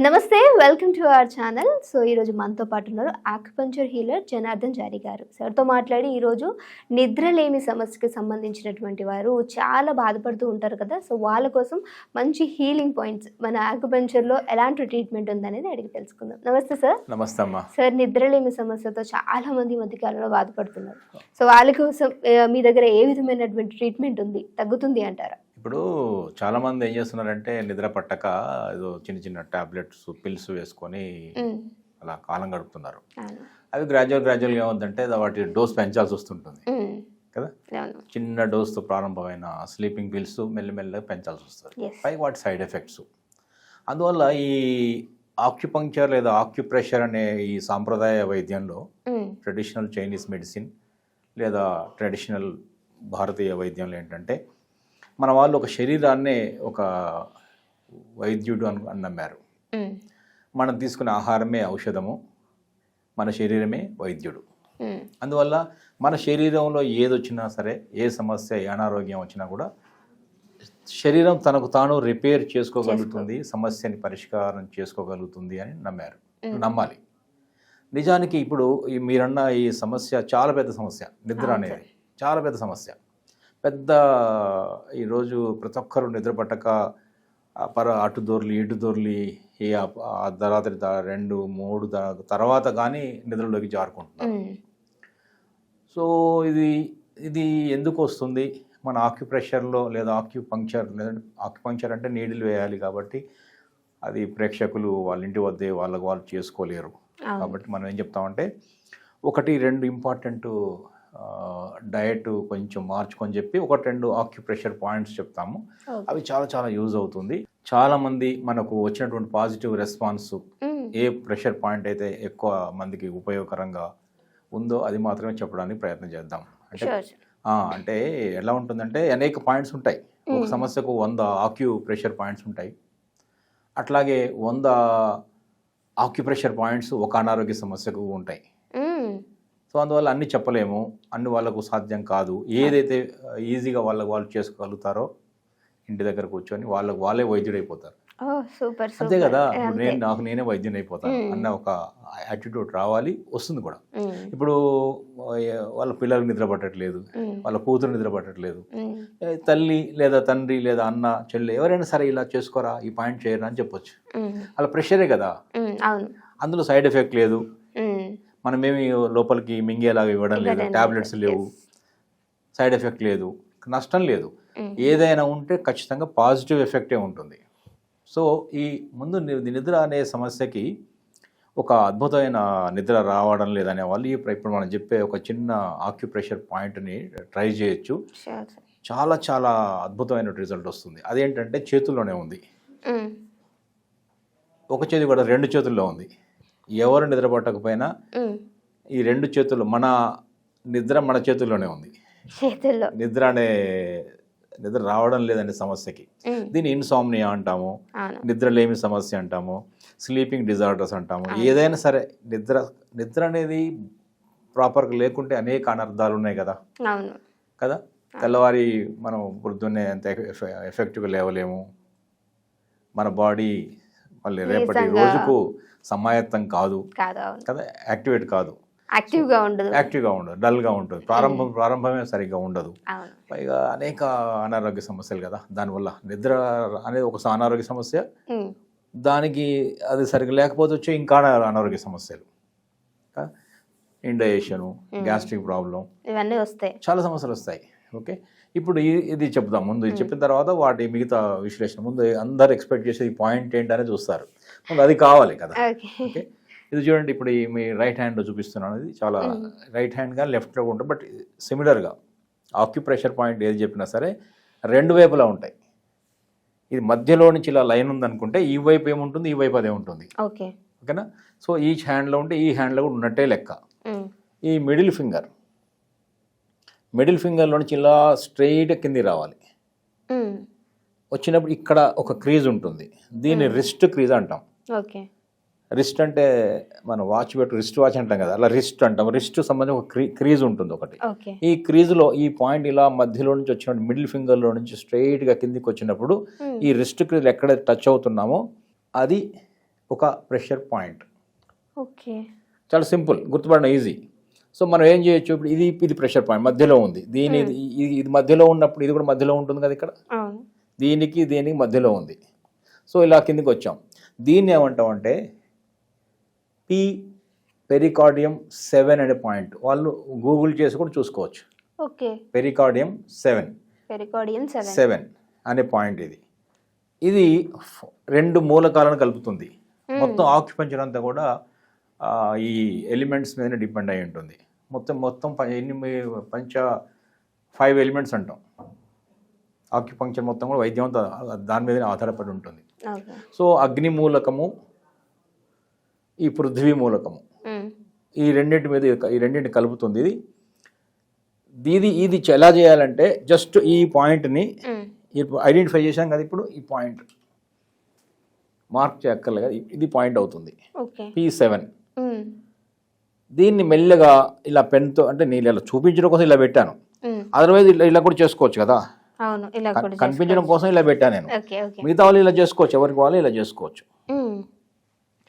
నమస్తే, welcome to our channel. So ఈరోజు మనతో పాటు ఉన్నారు ఆక్యుపంక్చర్ హీలర్ జనార్దన్ జారీ గారు. సార్తో మాట్లాడి ఈరోజు నిద్రలేమి సమస్యకి సంబంధించినటువంటి వారు చాలా బాధపడుతూ ఉంటారు కదా. సో వాళ్ళ కోసం మంచి హీలింగ్ పాయింట్స్ మన ఆక్యుపంక్చర్లో ఎలాంటి ట్రీట్మెంట్ ఉందనేది అడిగి తెలుసుకుందాం. నమస్తే సార్. నమస్తే అమ్మా. సార్, నిద్రలేమి సమస్యతో చాలా మంది ఈ మధ్యకాలంలో బాధపడుతున్నారు. సో వాళ్ళ కోసం మీ దగ్గర ఏ విధమైనటువంటి ట్రీట్మెంట్ ఉంది, తగ్గుతుంది అంటారా? ఇప్పుడు చాలామంది ఏం చేస్తున్నారంటే నిద్ర పట్టక ఏదో చిన్న చిన్న టాబ్లెట్స్ పిల్స్ వేసుకొని అలా కాలం గడుపుతున్నారు. అవి గ్రాడ్యువల్గా ఏమవుతుందంటే వాటి డోస్ పెంచాల్సి వస్తుంటుంది కదా. చిన్న డోస్తో ప్రారంభమైన స్లీపింగ్ పిల్స్ మెల్లమెల్లగా పెంచాల్సి వస్తుంది. పై వాటి సైడ్ ఎఫెక్ట్స్. అందువల్ల ఈ ఆక్యుపంక్చర్ లేదా ఆక్యుప్రెషర్ అనే ఈ సాంప్రదాయ వైద్యంలో ట్రెడిషనల్ చైనీస్ మెడిసిన్ లేదా ట్రెడిషనల్ భారతీయ వైద్యంలో ఏంటంటే మన వాళ్ళు ఒక శరీరాన్నే ఒక వైద్యుడు అని నమ్మారు. మనం తీసుకునే ఆహారమే ఔషధము, మన శరీరమే వైద్యుడు. అందువల్ల మన శరీరంలో ఏదొచ్చినా సరే, ఏ సమస్య ఏ అనారోగ్యం వచ్చినా కూడా శరీరం తనకు తాను రిపేర్ చేసుకోగలుగుతుంది, సమస్యని పరిష్కారం చేసుకోగలుగుతుంది అని నమ్మాలి. నిజానికి ఇప్పుడు మీరన్న ఈ సమస్య చాలా పెద్ద సమస్య. నిద్ర అనేది చాలా పెద్ద సమస్య. ఈరోజు ప్రతి ఒక్కరు నిద్ర పట్టక అటు దొర్లి ఇటు దొర్లి ఈ అర్ధరాత్రి 2-3 తర్వాత కానీ నిద్రలోకి జారుకుంటున్నారు. సో ఇది ఎందుకు వస్తుంది? మన ఆక్యుప్రెషర్లో లేదా ఆక్యుపంక్చర్ అంటే నీడిల్ వేయాలి కాబట్టి అది ప్రేక్షకులు వాళ్ళ ఇంటి వద్దే వాళ్ళు చేసుకోలేరు. కాబట్టి మనం ఏం చెప్తామంటే 1-2 ఇంపార్టెంట్ డయట్ కొంచెం మార్చుకొని చెప్పి 1-2 ఆక్యుప్రెషర్ పాయింట్స్ చెప్తాము. అవి చాలా చాలా యూజ్ అవుతుంది. చాలా మంది మనకు వచ్చినటువంటి పాజిటివ్ రెస్పాన్స్ ఏ ప్రెషర్ పాయింట్ అయితే ఎక్కువ మందికి ఉపయోగకరంగా ఉందో అది మాత్రమే చెప్పడానికి ప్రయత్నం చేద్దాం. అంటే ఎలా ఉంటుందంటే అనేక పాయింట్స్ ఉంటాయి. ఒక సమస్యకు 100 ఆక్యుప్రెషర్ పాయింట్స్ ఉంటాయి. అట్లాగే 100 ఆక్యుప్రెషర్ పాయింట్స్ ఒక అనారోగ్య సమస్యకు ఉంటాయి. సో అందువల్ల అన్నీ చెప్పలేము, అన్ని వాళ్ళకు సాధ్యం కాదు. ఏదైతే ఈజీగా వాళ్ళు చేసుకోగలుగుతారో ఇంటి దగ్గర కూర్చొని వాళ్ళే వైద్యుడైపోతారు. అంతే కదా. నేనే వైద్యుని అయిపోతాను అన్న ఒక యాటిట్యూడ్ రావాలి, వస్తుంది కూడా. ఇప్పుడు వాళ్ళ పిల్లలు నిద్ర పట్టట్లేదు, వాళ్ళ కూతురు నిద్ర పట్టట్లేదు, తల్లి లేదా తండ్రి లేదా అన్న చెల్లి ఎవరైనా సరే ఇలా చేసుకోరా, ఈ పాయింట్ చేయరా అని చెప్పొచ్చు. అలా ప్రెషరే కదా, అందులో సైడ్ ఎఫెక్ట్ లేదు, మనమేమి లోపలికి మింగేలాగా ఇవ్వడం లేదు, టాబ్లెట్స్ లేవు, సైడ్ ఎఫెక్ట్ లేదు, నష్టం లేదు. ఏదైనా ఉంటే ఖచ్చితంగా పాజిటివ్ ఎఫెక్టే ఉంటుంది. సో ఈ ముందు నిద్ర అనే సమస్యకి ఒక అద్భుతమైన నిద్ర రావడం లేదనే వాళ్ళు ఇప్పుడు మనం చెప్పే ఒక చిన్న ఆక్యుప్రెషర్ పాయింట్ని ట్రై చేయొచ్చు. చాలా చాలా అద్భుతమైన రిజల్ట్ వస్తుంది. అదేంటంటే చేతుల్లోనే ఉంది. ఒక చేతి కూడా 2 చేతుల్లో ఉంది. ఎవరు నిద్ర పట్టకపోయినా ఈ 2 చేతులు మన చేతుల్లోనే ఉంది. నిద్ర రావడం లేదనే సమస్యకి దీన్ని ఇన్సామ్నియా అంటాము, నిద్రలేమి సమస్య అంటాము, స్లీపింగ్ డిజార్డర్స్ అంటాము. ఏదైనా సరే నిద్ర అనేది ప్రాపర్గా లేకుంటే అనేక అనర్థాలు ఉన్నాయి కదా. తెల్లవారి మనం పొద్దున్నే అంత ఎఫెక్టివ్గా లేవలేము, మన బాడీ మళ్ళీ రేపటి రోజుకు సమాయత్తం కాదు కదా, యాక్టివ్గా ఉండదు, డల్గా ఉంటుంది, ప్రారంభమే సరిగ్గా ఉండదు. పైగా అనేక అనారోగ్య సమస్యలు కదా. దానివల్ల నిద్ర అనేది ఒక అనారోగ్య సమస్య, దానికి అది సరిగ్గా లేకపోతే వచ్చే ఇంకా అనారోగ్య సమస్యలు, ఇండైజెషను, గ్యాస్ట్రిక్ ప్రాబ్లం, ఇవన్నీ వస్తాయి, చాలా సమస్యలు వస్తాయి. ఓకే, ఇప్పుడు ఇది చెప్దాం. ముందు ఇది చెప్పిన తర్వాత వాటి మిగతా విశ్లేషణ. ముందు అందరు ఎక్స్పెక్ట్ చేసేది పాయింట్ ఏంటనే చూస్తారు, ముందు అది కావాలి కదా. ఓకే, ఇది చూడండి, ఇప్పుడు మీ రైట్ హ్యాండ్లో చూపిస్తున్నాను. ఇది చాలా రైట్ హ్యాండ్గా లెఫ్ట్లో ఉంటుంది, బట్ సిమిలర్గా ఆక్యుప్రెషర్ పాయింట్ ఏది చెప్పినా సరే 2 వైపులా ఉంటాయి. ఇది మధ్యలో నుంచి ఇలా లైన్ ఉందనుకుంటే ఈ వైపు ఏముంటుంది, ఈ వైపు అదే ఉంటుంది. ఓకేనా. సో ఈచ్ హ్యాండ్లో ఉంటే ఈ హ్యాండ్లో కూడా ఉన్నట్టే లెక్క. ఈ మిడిల్ ఫింగర్లో నుంచి ఇలా స్ట్రెయిట్ కింది రావాలి. వచ్చినప్పుడు ఇక్కడ ఒక క్రీజ్ ఉంటుంది, దీన్ని రిస్ట్ క్రీజ్ అంటాం. రిస్ట్ అంటే మనం రిస్ట్ వాచ్ అంటాం కదా, అలా రిస్ట్ అంటాం. రిస్ట్ సంబంధించి ఒక క్రీజ్ ఉంటుంది ఒకటి. ఈ క్రీజ్లో ఈ పాయింట్ ఇలా మధ్యలో నుంచి వచ్చినప్పుడు మిడిల్ ఫింగర్లో నుంచి స్ట్రెయిట్గా కిందికి వచ్చినప్పుడు ఈ రిస్ట్ క్రీజ్ ఎక్కడ టచ్ అవుతున్నామో అది ఒక ప్రెషర్ పాయింట్. ఓకే. చాలా సింపుల్, గుర్తుపడడం ఈజీ. సో మనం ఏం చేయొచ్చు, ఇప్పుడు ఇది ప్రెషర్ పాయింట్ మధ్యలో ఉంది, ఇది మధ్యలో ఉన్నప్పుడు ఇది కూడా మధ్యలో ఉంటుంది కదా ఇక్కడ, దీనికి మధ్యలో ఉంది. సో ఇలా కిందికి వచ్చాం. దీన్ని ఏమంటామంటే పి పెరికార్డియం 7 అనే పాయింట్. వాళ్ళు గూగుల్ చేసి కూడా చూసుకోవచ్చు. ఓకే. పెరికార్డియం 7 అనే పాయింట్. ఇది 2 మూలకాలను కలుపుతుంది. మొత్తం ఆక్యుపంచర్ అంతా కూడా ఈ ఎలిమెంట్స్ మీద డిపెండ్ అయి ఉంటుంది. మొత్తం 5 ఎలిమెంట్స్ అంటాం. ఆక్యుపంక్చర్ మొత్తం కూడా వైద్యం అంతా దాని మీద ఆధారపడి ఉంటుంది. సో అగ్ని మూలకము, ఈ పృథ్వీ మూలకము, ఈ రెండింటిని కలుపుతుంది. ఇది ఎలా చేయాలంటే జస్ట్ ఈ పాయింట్ని ఐడెంటిఫై చేశాం కదా, ఇప్పుడు ఈ పాయింట్ మార్క్ చేయక్కర్లే కదా, ఇది పాయింట్ అవుతుంది P7. దీన్ని మెల్లగా ఇలా పెన్తో, అంటే నేను ఇలా చూపించడం కోసం ఇలా పెట్టాను, అదర్వైజ్ ఇలా కూడా చేసుకోవచ్చు కదా, కనిపించడం కోసం ఇలా పెట్టాను నేను. మిగతా వాళ్ళు ఇలా చేసుకోవచ్చు, ఎవరికి వాళ్ళు ఇలా చేసుకోవచ్చు,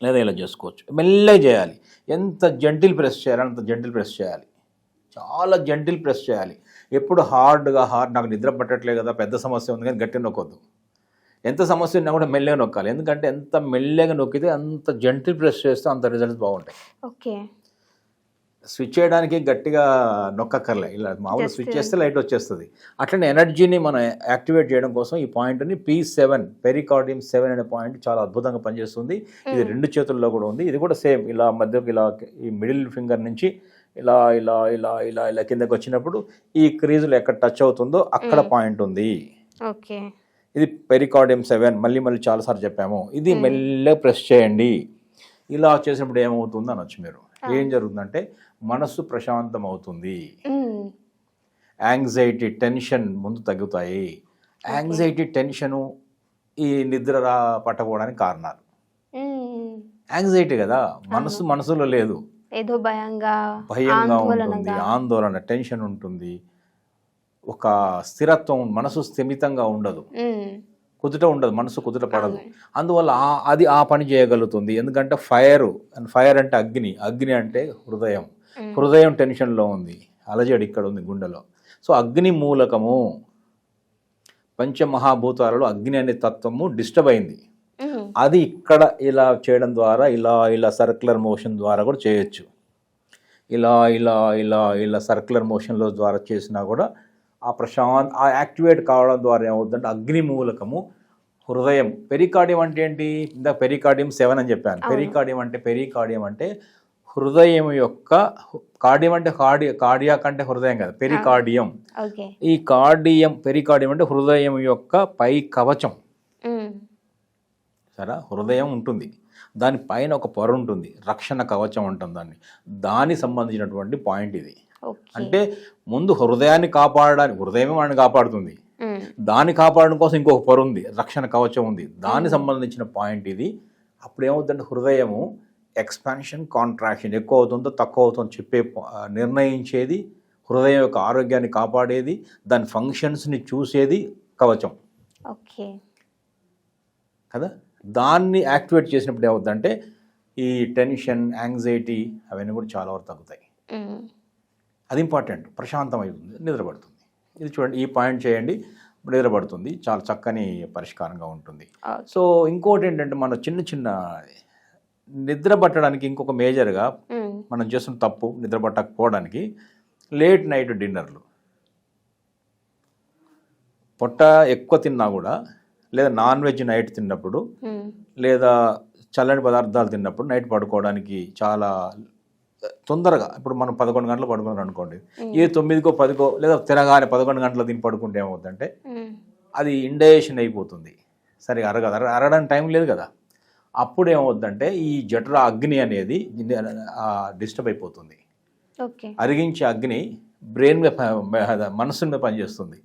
లేదా ఇలా చేసుకోవచ్చు. మెల్లగా చేయాలి. ఎంత జెంటిల్ ప్రెస్ చేయాలి అంత జెంటిల్ ప్రెస్ చేయాలి, చాలా జెంటిల్ ప్రెస్ చేయాలి. ఎప్పుడు హార్డ్ నాకు నిద్ర పట్టట్లే కదా, పెద్ద సమస్య ఉంది కానీ గట్టిగా నొక్కొద్దు. ఎంత సమస్య ఉన్నా కూడా మెల్లగా నొక్కాలి. ఎందుకంటే ఎంత మెల్లగా నొక్కితే అంత జెంటిల్ ప్రెస్ చేస్తే అంత రిజల్ట్స్ బాగుంటాయి. ఓకే. స్విచ్ చేయడానికి గట్టిగా నొక్కక్కర్లే, ఇలా మామూలు స్విచ్ చేస్తే లైట్ వచ్చేస్తుంది. అట్లనే ఎనర్జీని మనం యాక్టివేట్ చేయడం కోసం ఈ పాయింట్ని P7 పెరికార్డియం 7 అనే పాయింట్ చాలా అద్భుతంగా పనిచేస్తుంది. ఇది 2 చేతుల్లో కూడా ఉంది. ఇది కూడా సేమ్ ఇలా మధ్యకి ఇలా ఈ మిడిల్ ఫింగర్ నుంచి ఇలా ఇలా ఇలా ఇలా ఇలా కిందకి వచ్చినప్పుడు ఈ క్రీజులు ఎక్కడ టచ్ అవుతుందో అక్కడ పాయింట్ ఉంది. ఓకే. ఇది పెరికార్డియం 7. మళ్ళీ చాలాసార్లు చెప్పాము. ఇది మెల్లగా ప్రెస్ చేయండి. ఇలా చేసినప్పుడు ఏమవుతుంది అనొచ్చు మీరు. ఏం జరుగుతుందంటే మనస్సు ప్రశాంతం అవుతుంది, యాంగ్జైటీ టెన్షన్ ముందు తగ్గుతాయి. యాంగ్జైటీ టెన్షను ఈ నిద్ర పట్టకపోవడానికి కారణాలు. యాంగ్జైటీ కదా, మనసులో లేదు, ఏదో భయంగా ఉంటుంది, ఆందోళన, టెన్షన్ ఉంటుంది, ఒక స్థిరత్వం, మనసు స్థిమితంగా ఉండదు, కుదుట ఉండదు, మనసు కుదుట పడదు. అందువల్ల అది ఆ పని చేయగలుగుతుంది. ఎందుకంటే ఫైర్ అంటే అగ్ని అంటే హృదయం టెన్షన్లో ఉంది, అలజడి ఇక్కడ ఉంది గుండెలో. సో అగ్ని మూలకము, పంచమహాభూతాలలో అగ్ని అనే తత్వము డిస్టర్బ్ అయింది. అది ఇక్కడ ఇలా చేయడం ద్వారా ఇలా సర్క్యులర్ మోషన్ ద్వారా కూడా చేయొచ్చు. ఇలా సర్క్యులర్ మోషన్లో ద్వారా చేసినా కూడా ఆ యాక్టివేట్ కావడం ద్వారా ఏమవుతుందంటే అగ్ని మూలకము హృదయం. పెరికార్డియం అంటే ఏంటి? ఇందాక పెరికార్డియం 7 అని చెప్పాను. పెరికార్డియం అంటే హృదయం యొక్క, కార్డియం అంటే కార్డియాక్ అంటే హృదయం కదా, పెరికార్డియం. ఈ పెరికార్డియం అంటే హృదయం యొక్క పై కవచం. సరే, హృదయం ఉంటుంది, దానిపైన ఒక పొర ఉంటుంది, రక్షణ కవచం ఉంటుంది. దానికి సంబంధించినటువంటి పాయింట్ ఇది. అంటే ముందు హృదయాన్ని కాపాడడానికి, హృదయమే వాడిని కాపాడుతుంది, దాన్ని కాపాడడం కోసం ఇంకొక పొర ఉంది, రక్షణ కవచం ఉంది, దానికి సంబంధించిన పాయింట్ ఇది. అప్పుడు ఏమవుతుందంటే హృదయము ఎక్స్పాన్షన్, కాంట్రాక్షన్, ఎక్కువ అవుతుందో తక్కువ అవుతుందో చెప్పే నిర్ణయించేది, హృదయం యొక్క ఆరోగ్యాన్ని కాపాడేది, దాని ఫంక్షన్స్ని చూసేది కవచం. ఓకే కదా. దాన్ని యాక్టివేట్ చేసినప్పుడు ఏమవుతుందంటే ఈ టెన్షన్, యాంగ్జైటీ అవన్నీ కూడా చాలా వరకు తగ్గుతాయి. అది ఇంపార్టెంట్. ప్రశాంతం అవుతుంది, నిద్రపడుతుంది. ఇది చూడండి, ఈ పాయింట్ చేయండి, నిద్రపడుతుంది, చాలా చక్కని పరిష్కారంగా ఉంటుంది. సో ఇంకోటి ఏంటంటే మన చిన్న నిద్ర పట్టడానికి ఇంకొక మేజర్గా మనం చేస్తున్న తప్పు, నిద్ర పట్టకపోవడానికి లేట్ నైట్ డిన్నర్లు. పొట్ట ఎక్కువ తిన్నా కూడా, లేదా నాన్ వెజ్ నైట్ తిన్నప్పుడు, లేదా చల్లని పదార్థాలు తిన్నప్పుడు నైట్ పడుకోవడానికి చాలా తొందరగా, ఇప్పుడు మనం 11 గంటలు పడుకున్నాం అనుకోండి, ఏ 9కో 10కో లేదా తినగానే 11 గంటల దీన్ని పడుకుంటే ఏమవుతుందంటే అది ఇండైజెషన్ అయిపోతుంది, సరిగా అరగడానికి టైం లేదు కదా. అప్పుడు ఏమవుతుందంటే ఈ జఠర అగ్ని అనేది డిస్టర్బ్ అయిపోతుంది. అరిగించే అగ్ని బ్రెయిన్ మీద, మనసు మీద పనిచేస్తుంది.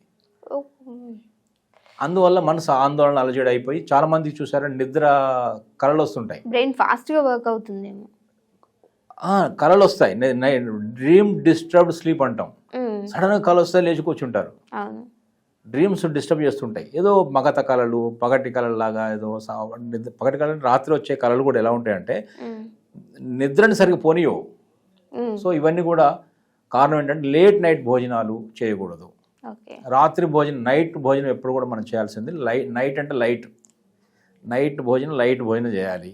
అందువల్ల మనసు ఆందోళన, అలజడి అయిపోయి చాలా మందికి చూసారా నిద్ర కళలు వస్తుంటాయి, బ్రెయిన్ ఫాస్ట్గా వర్క్ అవుతుందేమో, కళలు వస్తాయి. డ్రీమ్ డిస్టర్బ్డ్ స్లీప్ అంటాం. సడన్గా కళ వస్తాయి, లేచి కూర్చుంటారు. డ్రీమ్స్ డిస్టర్బ్ చేస్తుంటాయి. ఏదో మగత కళలు, పగటి కళలాగా ఏదో పగటి కళలు రాత్రి వచ్చే కళలు కూడా ఎలా ఉంటాయంటే నిద్రని సరిగ్గా పోనీయవు. సో ఇవన్నీ కూడా కారణం ఏంటంటే లేట్ నైట్ భోజనాలు చేయకూడదు. రాత్రి భోజనం, నైట్ భోజనం ఎప్పుడు కూడా మనం చేయాల్సింది నైట్ అంటే నైట్ భోజనం లైట్ భోజనం చేయాలి.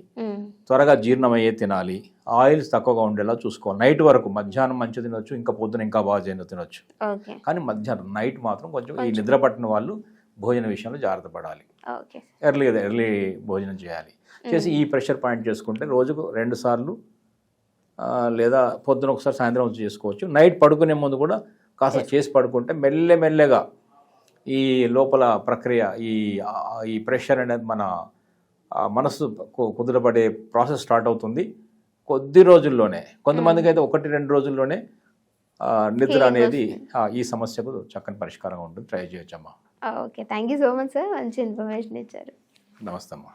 త్వరగా జీర్ణమయ్యే తినాలి. ఆయిల్స్ తక్కువగా ఉండేలా చూసుకోవాలి. నైట్ వరకు మధ్యాహ్నం మంచి తినొచ్చు, ఇంకా పొద్దున ఇంకా బాగా తినొచ్చు. కానీ మధ్యాహ్నం నైట్ మాత్రం కొంచెం ఈ నిద్ర పట్టిన వాళ్ళు భోజన విషయంలో జాగ్రత్త పడాలి. ఎర్లీ భోజనం చేయాలి. చేసి ఈ ప్రెషర్ పాయింట్ చేసుకుంటే రోజుకు 2 సార్లు లేదా పొద్దున ఒకసారి సాయంత్రం వచ్చి చేసుకోవచ్చు. నైట్ పడుకునే ముందు కూడా కాస్త చేసి పడుకుంటే మెల్లగా ఈ లోపల ప్రక్రియ ఈ ప్రెషర్ అనేది మన మనసు కుదురపడే ప్రాసెస్ స్టార్ట్ అవుతుంది. కొద్ది రోజుల్లోనే, కొంతమందికి అయితే 1-2 రోజుల్లోనే నిద్ర అనేది ఈ సమస్యకు చక్కని పరిష్కారంగా ఉంటుంది. ట్రై చేయొచ్చమ్మా. Okay, thank you so much sir, మంచి ఇన్ఫర్మేషన్ ఇచ్చారు. నమస్తే అమ్మా.